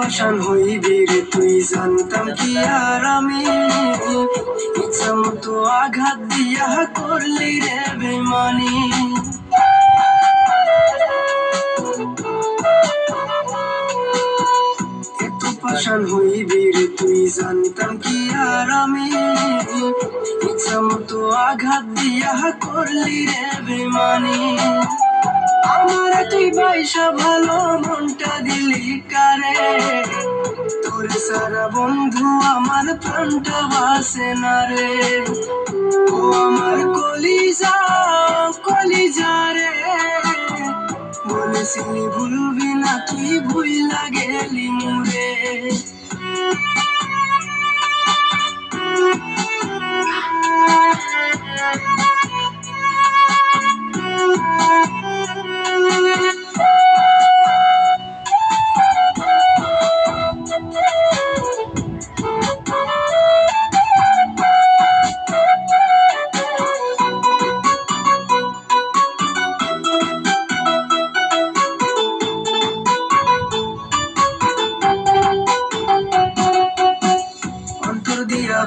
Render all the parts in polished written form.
পাষাণ হইবি রে তুই, জানতাম কি আর আমি। ইচ্ছা মতো আঘাত দিয়া করলি রে বেমানি। এত পাষাণ হইবি রে তুই, জানতাম কি আর আমি। ইচ্ছা মতো আঘাত দিয়া করলি রে বেমানি। আমার তুই পয়সা ভালো মনটা দিলি কারে, তোরে সারা বন্ধু আমার প্রাণটা বাসে না রে। ও আমার কলিজা কলিজা রে, বলেছিলি ভুলবি না তুই ভুইলা গেলি মুরে।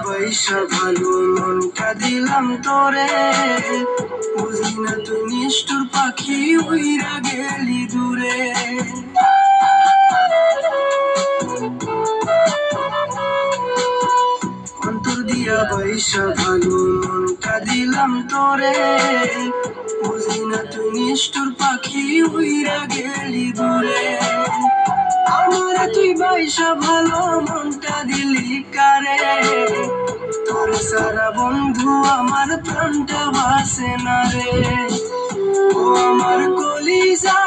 পয়সা ভালো মনটা দিলাম তোরে, বুঝলি না তুই নিষ্ঠুর পাখি উইরা গেলি দূরে। অন্তর দিয়া পয়সা ভালো মনটা দিলাম তোরে, বুঝলি না তুই নিষ্ঠুর পাখি উইরা গেলি দূরে। আমার তুই পয়সা ভালো মনটা দিলি কারে, তোর সারা বন্ধু আমার প্রাণটা বাসে না রে। ও আমার কলিজা